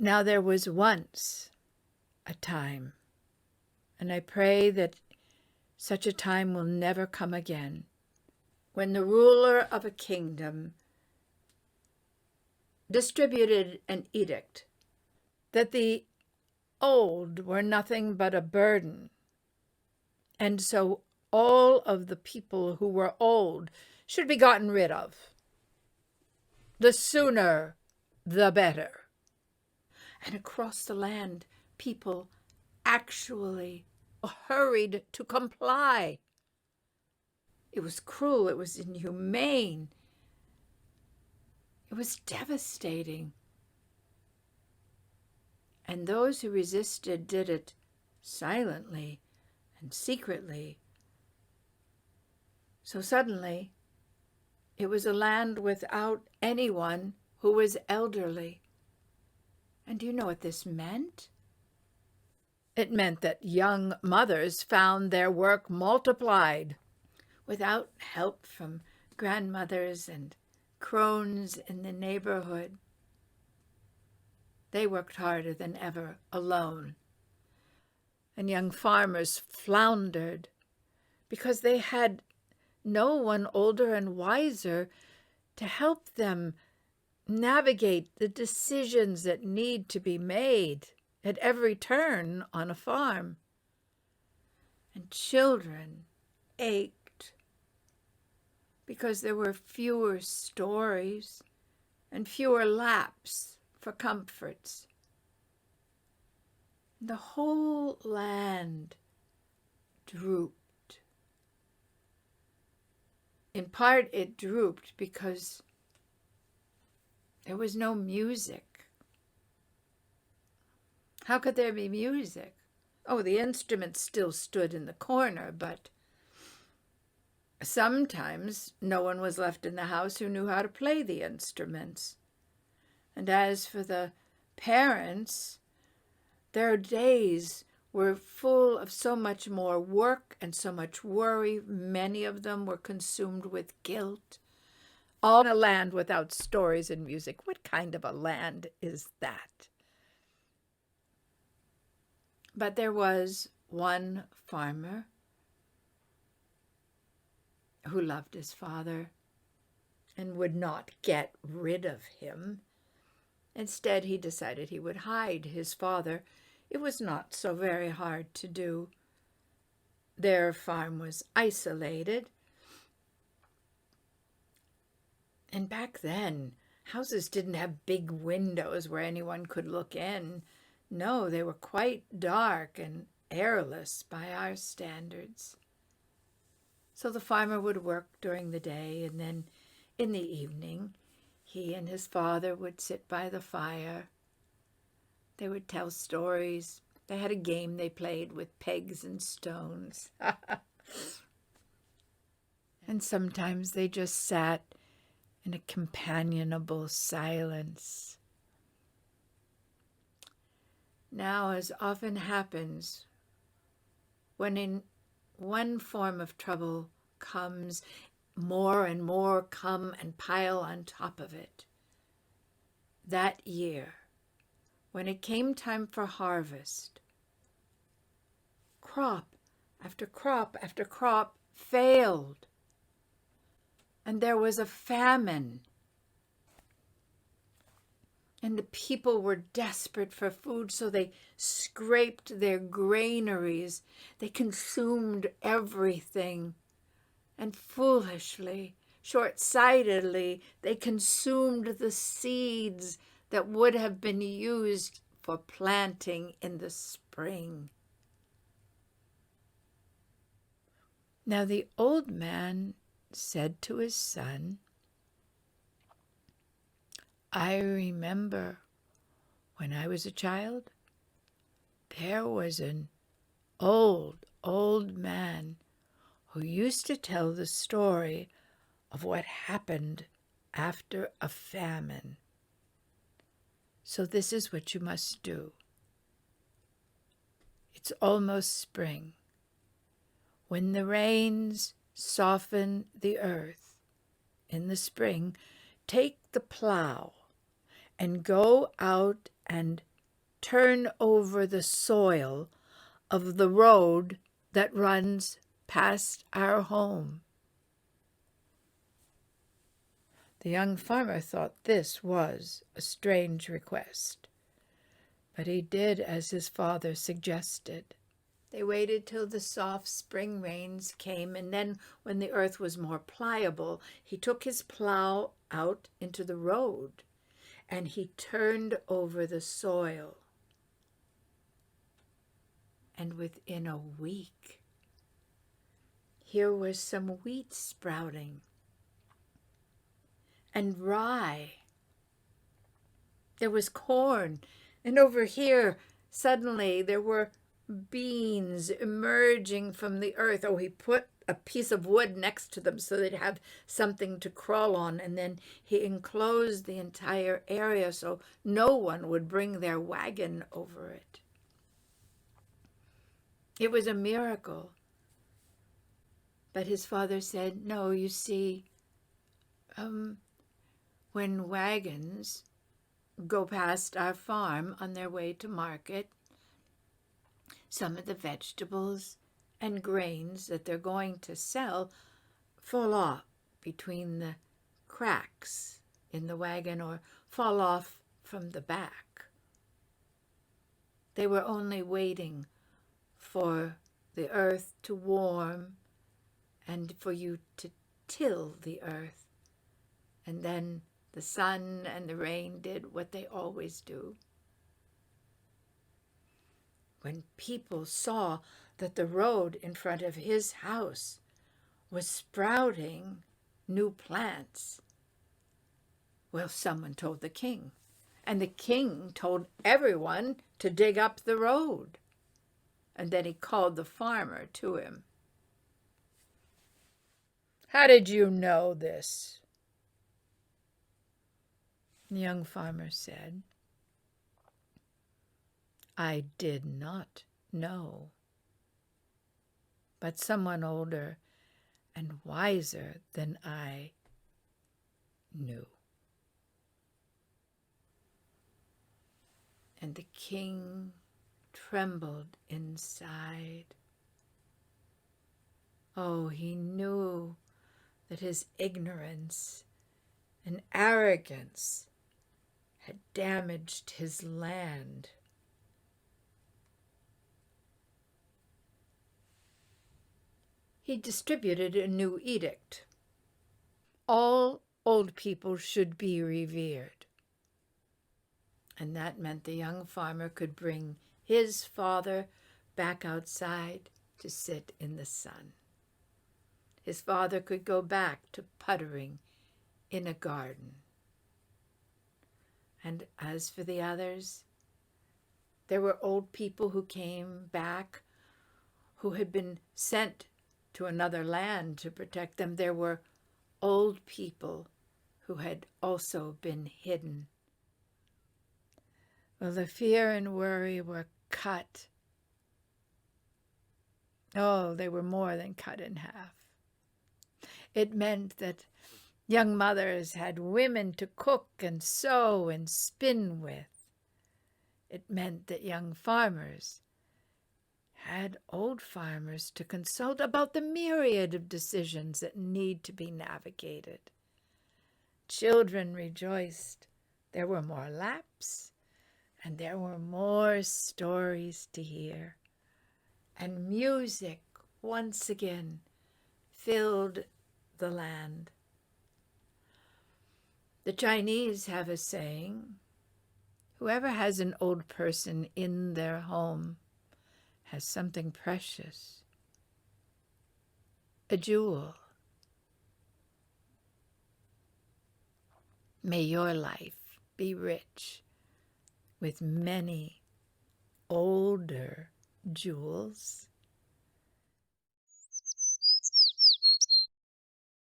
Now there was once a time, and I pray that such a time will never come again, when the ruler of a kingdom distributed an edict that the old were nothing but a burden, and so all of the people who were old should be gotten rid of. The sooner, the better. And across the land, people actually hurried to comply. It was cruel, it was inhumane, it was devastating. And those who resisted did it silently and secretly. So suddenly, it was a land without anyone who was elderly. And do you know what this meant? It meant that young mothers found their work multiplied. Without help from grandmothers and crones in the neighborhood, they worked harder than ever alone. And young farmers floundered because they had no one older and wiser to help them navigate the decisions that need to be made at every turn on a farm. And children ached because there were fewer stories and fewer laps for comforts. The whole land drooped. In part, it drooped because there was no music. How could there be music? Oh, the instruments still stood in the corner, but sometimes no one was left in the house who knew how to play the instruments. And as for the parents, their days were full of so much more work and so much worry. Many of them were consumed with guilt. All in a land without stories and music. What kind of a land is that? But there was one farmer who loved his father and would not get rid of him. Instead, he decided he would hide his father. It was not so very hard to do. Their farm was isolated. And back then, houses didn't have big windows where anyone could look in. No, they were quite dark and airless by our standards. So the farmer would work during the day, and then in the evening, he and his father would sit by the fire. They would tell stories. They had a game they played with pegs and stones. And sometimes they just sat in a companionable silence. Now, as often happens, when in one form of trouble comes, more and more come and pile on top of it. That year, when it came time for harvest, crop after crop after crop failed, and there was a famine. And the people were desperate for food, so they scraped their granaries. They consumed everything. And foolishly, short-sightedly, they consumed the seeds that would have been used for planting in the spring. Now the old man said to his son, I remember when I was a child, there was an old man who used to tell the story of what happened after a famine. So this is what you must do. It's almost spring. When the rains soften the earth in the spring, take the plough and go out and turn over the soil of the road that runs past our home." The young farmer thought this was a strange request, but he did as his father suggested. They waited till the soft spring rains came, and then when the earth was more pliable, he took his plough out into the road, and he turned over the soil. And within a week, here was some wheat sprouting, and rye. There was corn, and over here, suddenly, there were beans emerging from the earth. Oh, he put a piece of wood next to them so they'd have something to crawl on, and then he enclosed the entire area so no one would bring their wagon over it. It was a miracle. But his father said, "No, you see, when wagons go past our farm on their way to market, some of the vegetables and grains that they're going to sell fall off between the cracks in the wagon or fall off from the back. They were only waiting for the earth to warm and for you to till the earth. And then the sun and the rain did what they always do." When people saw that the road in front of his house was sprouting new plants, well, someone told the king, and the king told everyone to dig up the road. And then he called the farmer to him. "How did you know this?" The young farmer said, "I did not know, but someone older and wiser than I knew." And the king trembled inside. Oh, he knew that his ignorance and arrogance had damaged his land. He distributed a new edict. All old people should be revered. And that meant the young farmer could bring his father back outside to sit in the sun. His father could go back to puttering in a garden. And as for the others, there were old people who came back who had been sent to another land to protect them. There were old people who had also been hidden. Well, the fear and worry were cut. Oh, they were more than cut in half. It meant that young mothers had women to cook and sew and spin with. It meant that young farmers had old farmers to consult about the myriad of decisions that need to be navigated. Children rejoiced. There were more laps, and there were more stories to hear. And music once again filled the land. The Chinese have a saying, whoever has an old person in their home has something precious, a jewel. May your life be rich with many older jewels.